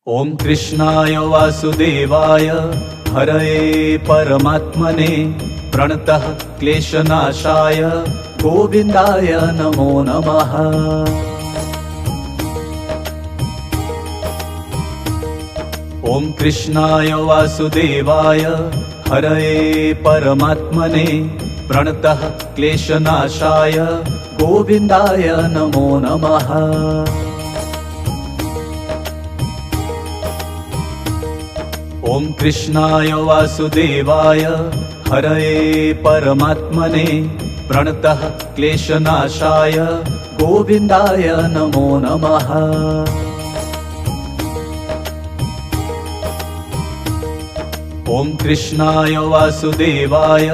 ओम कृष्णाय वासुदेवाय हरये परमात्मने प्रणतः क्लेशनाशाय गोविंदाय नमो नमः। ओम कृष्णाय वासुदेवाय हरये परमात्मने प्रणतः क्लेशनाशाय गोविंदाय नमो नमः। ओम कृष्णाय वासुदेवाय हरये परमात्मने प्रणतः क्लेशनाशाय गोविंदाय नमो नमः। ओम कृष्णाय वासुदेवाय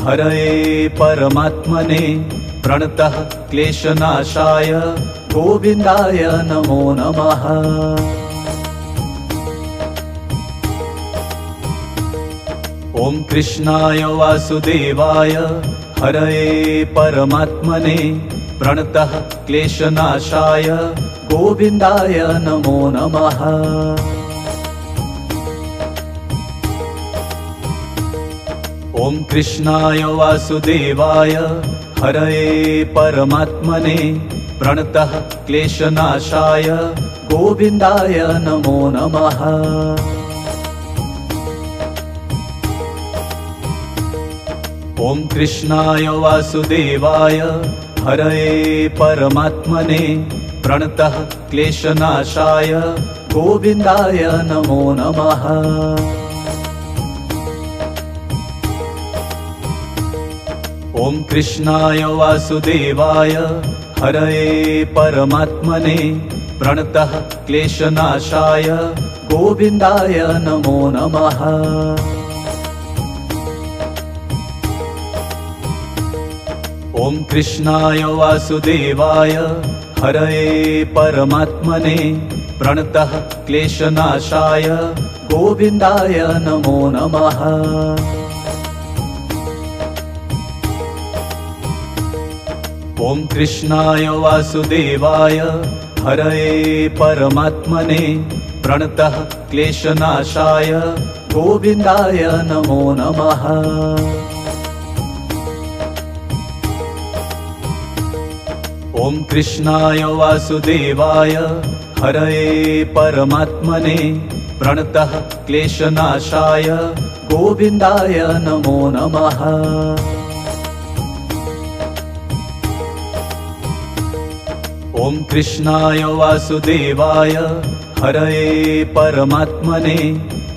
हरये परमात्मने प्रणतः क्लेशनाशाय गोविंदाय नमो नमः। ओम कृष्णाय वासुदेवाय हरये परमात्मने प्रणतः क्लेशनाशाय गोविंदाय नमो नमः। ओम कृष्णाय वासुदेवाय हरये परमात्मने प्रणतः क्लेशनाशाय गोविंदाय नमो नमः। ओम कृष्णाय वासुदेवाय हरये परमात्मने प्रणतः क्लेशनाशाय गोविंदाय नमो नमः। ओम कृष्णाय वासुदेवाय हरये परमात्मने प्रणतः क्लेशनाशाय गोविंदाय नमो नमः। ओम कृष्णाय वासुदेवाय हरये परमात्मने प्रणतः क्लेशनाशाय गोविंदाय नमो नमः। ओम कृष्णाय वासुदेवाय हरये परमात्मने प्रणतः क्लेशनाशाय गोविंदाय नमो नमः। ओम कृष्णाय वासुदेवाय हरये परमात्मने प्रणतः क्लेशनाशाय गोविंदाय नमो नमः। ओम कृष्णाय वासुदेवाय हरये परमात्मने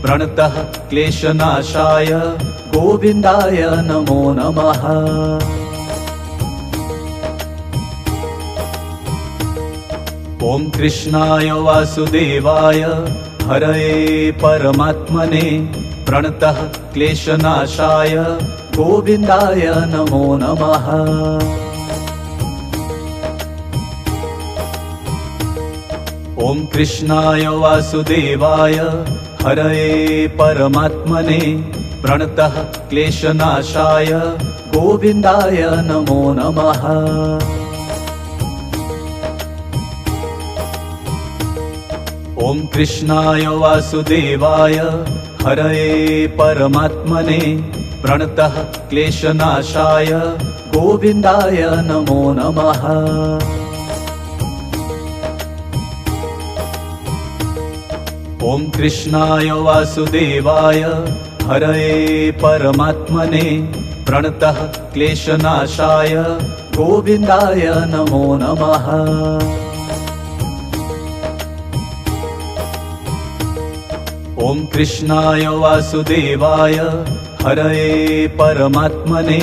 प्रणतः क्लेशनाशाय गोविंदाय नमो नमः। ओम कृष्णाय वासुदेवाय हरये परमात्मने प्रणतः क्लेशनाशाय गोविंदाय नमो नमः। ओम कृष्णाय वासुदेवाय हरये परमात्मने प्रणतः क्लेशनाशाय गोविंदाय नमो नमः। ओम कृष्णाय वासुदेवाय हरये परमात्मने प्रणतः क्लेशनाशाय गोविंदाय नमो नमः। ओम कृष्णाय वासुदेवाय हरये परमात्मने प्रणतः क्लेशनाशाय गोविंदाय नमो नमः। ओम कृष्णाय वासुदेवाय हरये परमात्मने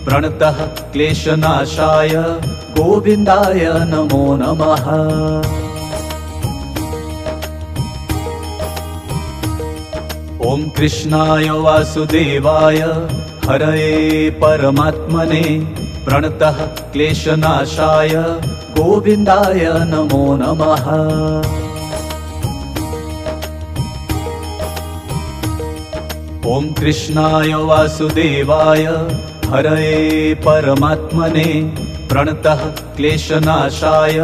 प्रणतः क्लेशनाशाय गोविंदाय नमो नमः। ओम कृष्णाय वासुदेवाय हरये परमात्मने प्रणतः क्लेशनाशाय गोविंदाय नमो नमः। ओम कृष्णाय वासुदेवाय हरये परमात्मने प्रणतः क्लेशनाशाय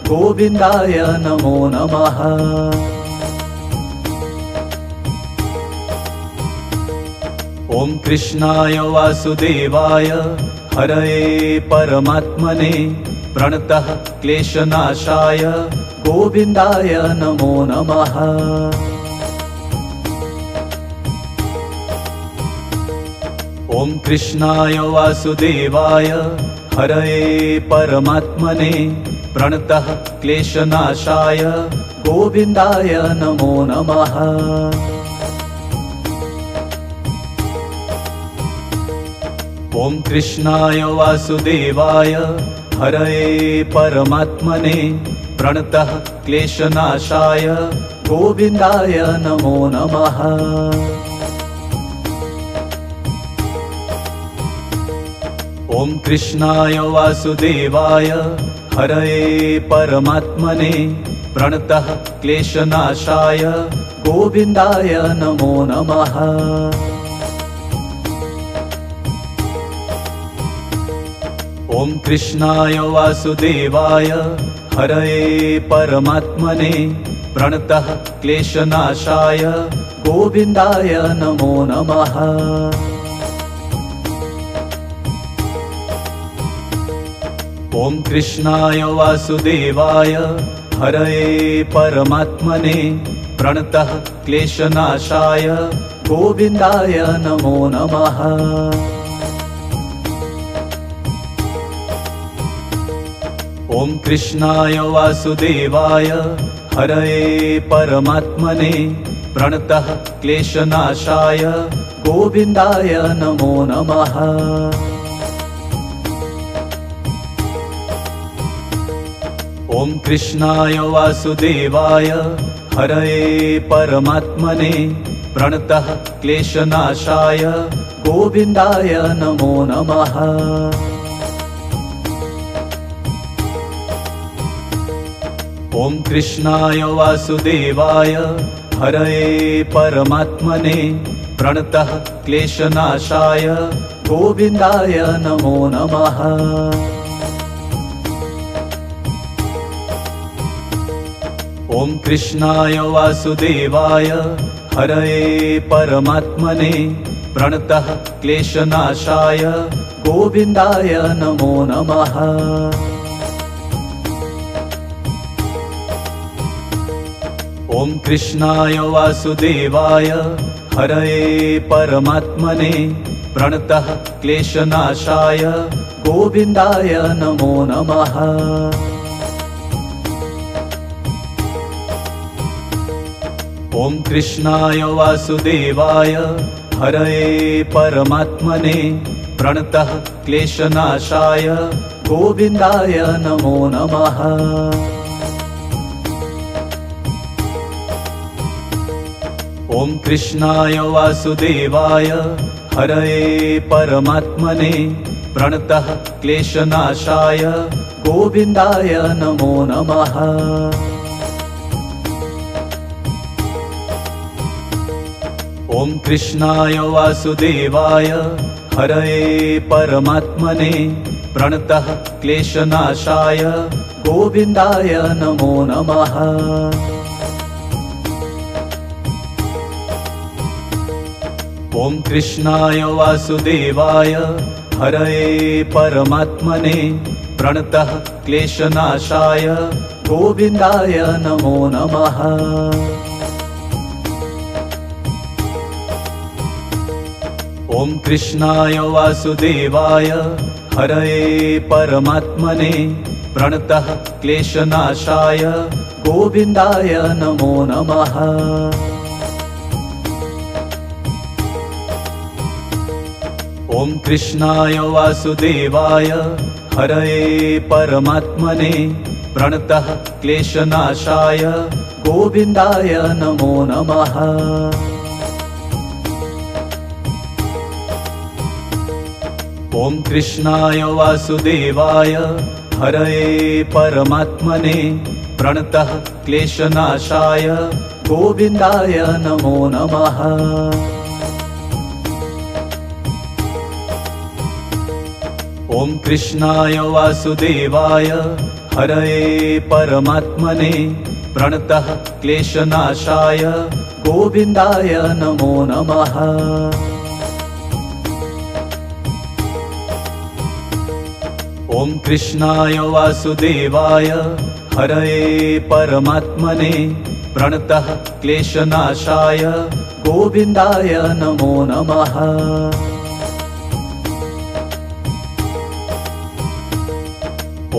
गोविंदाय नमो नमः। ॐ कृष्णाय वासुदेवाय हरये परमात्मने प्रणतः क्लेशनाशाय गोविन्दाय नमो नमः। ॐ कृष्णाय वासुदेवाय हरये परमात्मने प्रणतः क्लेशनाशाय गोविन्दाय नमो नमः। ॐ कृष्णाय वासुदेवाय हरये परमात्मने प्रणतः क्लेशनाशाय गोविन्दाय नमो नमः। ॐ कृष्णाय वासुदेवाय हरये परमात्मने प्रणतः क्लेशनाशाय गोविन्दाय नमो नमः। ॐ कृष्णाय वासुदेवाय हरये परमात्मने प्रणतः क्लेशनाशाय गोविन्दाय नमो नमः। ॐ कृष्णाय वासुदेवाय हरये परमात्मने प्रणतः क्लेशनाशाय गोविन्दाय नमो नमः। ॐ कृष्णाय वासुदेवाय हरये परमात्मने प्रणतः क्लेशनाशाय गोविन्दाय नमो नमः। ॐ कृष्णाय वासुदेवाय हरये परमात्मने प्रणतः क्लेशनाशाय गोविन्दाय नमो नमः। ॐ कृष्णाय वासुदेवाय हरये परमात्मने प्रणतः क्लेशनाशाय गोविन्दाय नमो नमः। ॐ कृष्णाय वासुदेवाय हरये परमात्मने प्रणतः क्लेशनाशाय गोविन्दाय नमो नमः। ॐ कृष्णाय वासुदेवाय हरये परमात्मने प्रणतः क्लेशनाशाय गोविन्दाय नमो नमः। ॐ कृष्णाय वासुदेवाय हरये परमात्मने प्रणतः क्लेशनाशाय गोविन्दाय नमो नमः। ॐ कृष्णाय वासुदेवाय हरये परमात्मने प्रणतः क्लेशनाशाय गोविन्दाय नमो नमः। ॐ कृष्णाय वासुदेवाय हरये परमात्मने प्रणतः क्लेशनाशाय गोविन्दाय नमो नमः। ॐ कृष्णाय वासुदेवाय हरये परमात्मने प्रणतः क्लेशनाशाय गोविन्दाय नमो नमः। ॐ कृष्णाय वासुदेवाय हरये परमात्मने प्रणतः क्लेशनाशाय गोविन्दाय नमो नमः। ॐ कृष्णाय वासुदेवाय हरये परमात्मने प्रणतः क्लेशनाशाय गोविन्दाय नमो नमः। ॐ कृष्णाय वासुदेवाय हरये परमात्मने प्रणतः क्लेशनाशाय गोविन्दाय नमो नमः। ॐ कृष्णाय वासुदेवाय हरये परमात्मने प्रणतः क्लेशनाशाय गोविन्दाय नमो नमः। ॐ कृष्णाय वासुदेवाय हरये परमात्मने प्रणतः क्लेशनाशाय गोविन्दाय नमो नमः।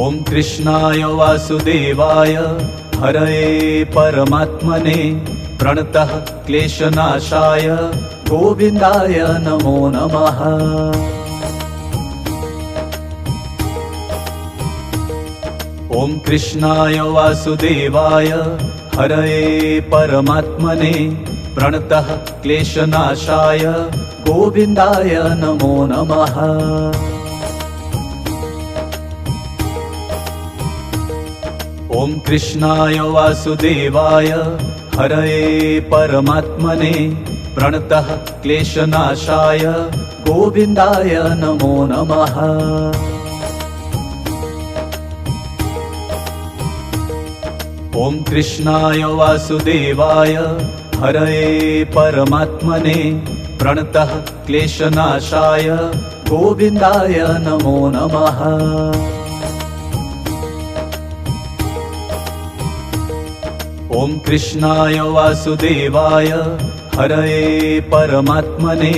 ॐ कृष्णाय वासुदेवाय हरये परमात्मने प्रणतः क्लेशनाशाय गोविन्दाय नमो नमः। ॐ कृष्णाय वासुदेवाय हरये परमात्मने प्रणतः क्लेशनाशाय गोविन्दाय नमो नमः। ॐ कृष्णाय वासुदेवाय हरये परमात्मने प्रणतः क्लेशनाशाय गोविन्दाय नमो नमः। ॐ कृष्णाय वासुदेवाय हरये परमात्मने प्रणतः क्लेशनाशाय गोविन्दाय नमो नमः। ॐ कृष्णाय वासुदेवाय हरये परमात्मने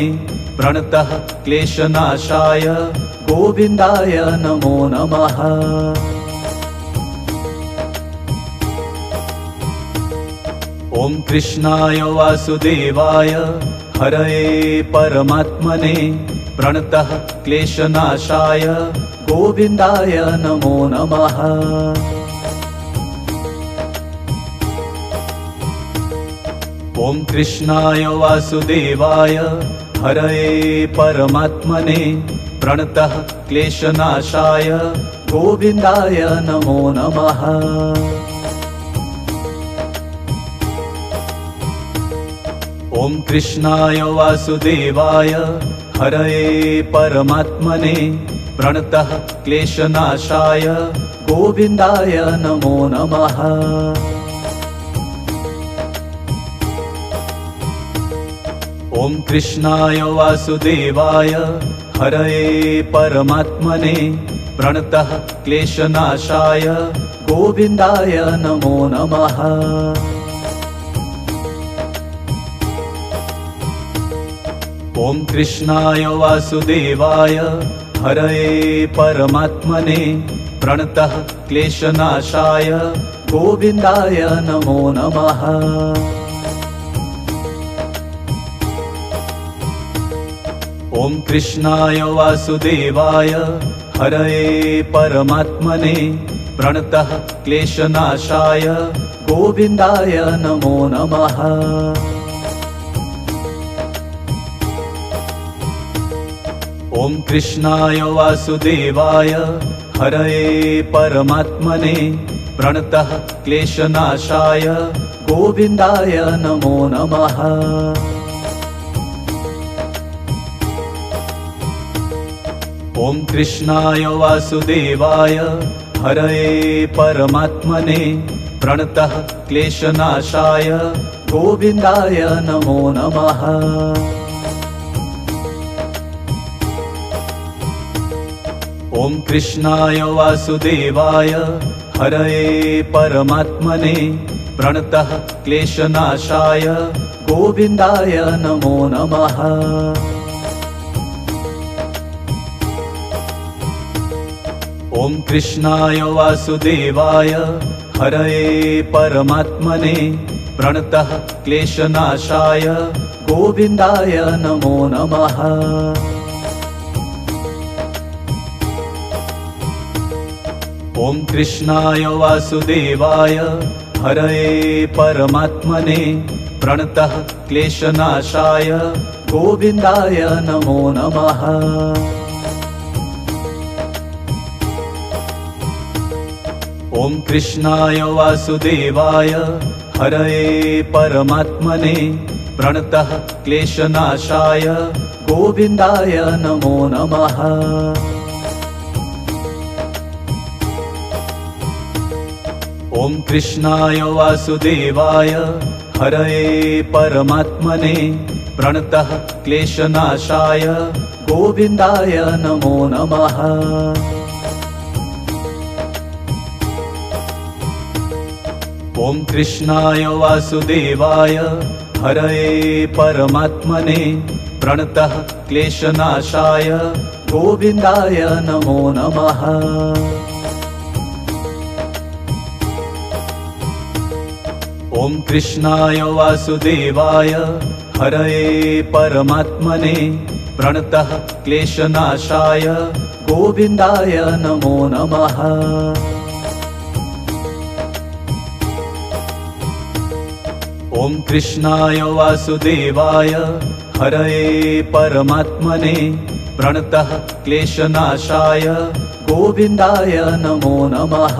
प्रणतः क्लेशनाशाय गोविन्दाय नमो नमः। ॐ कृष्णाय वासुदेवाय हरये परमात्मने प्रणतः क्लेशनाशाय गोविन्दाय नमो नमः। ॐ कृष्णाय वासुदेवाय हरये परमात्मने प्रणतः क्लेशनाशाय गोविन्दाय नमो नमः। ॐ कृष्णाय वासुदेवाय हरये परमात्मने प्रणतः क्लेशनाशाय गोविन्दाय नमो नमः। ॐ कृष्णाय वासुदेवाय हरये परमात्मने प्रणतः क्लेशनाशाय गोविन्दाय नमो नमः। ॐ कृष्णाय वासुदेवाय हरये परमात्मने प्रणतः क्लेशनाशाय गोविन्दाय नमो नमः। ॐ कृष्णाय वासुदेवाय हरये परमात्मने प्रणतः क्लेशनाशाय गोविन्दाय नमो नमः। ॐ कृष्णाय वासुदेवाय हरये परमात्मने प्रणतः क्लेशनाशाय गोविन्दाय नमो नमः। ॐ कृष्णाय वासुदेवाय हरये परमात्मने प्रणतः क्लेशनाशाय गोविन्दाय नमो नमः। ॐ कृष्णाय वासुदेवाय हरये परमात्मने प्रणतः क्लेशनाशाय गोविन्दाय नमो नमः। ॐ कृष्णाय वासुदेवाय हरये परमात्मने प्रणतः क्लेशनाशाय गोविन्दाय नमो नमः। ॐ कृष्णाय वासुदेवाय हरये परमात्मने प्रणतः क्लेशनाशाय गोविन्दाय नमो नमः। ॐ कृष्णाय वासुदेवाय हरये परमात्मने प्रणतः क्लेशनाशाय गोविन्दाय नमो नमः। ॐ कृष्णाय वासुदेवाय हरये परमात्मने प्रणतः क्लेशनाशाय गोविन्दाय नमो नमः। ॐ कृष्णाय वासुदेवाय हरये परमात्मने प्रणतः क्लेशनाशाय गोविन्दाय नमो नमः। ॐ कृष्णाय वासुदेवाय हरये परमात्मने प्रणतः क्लेशनाशाय गोविन्दाय नमो नमः। ॐ कृष्णाय वासुदेवाय हरये परमात्मने प्रणतः क्लेशनाशाय गोविन्दाय नमो नमः।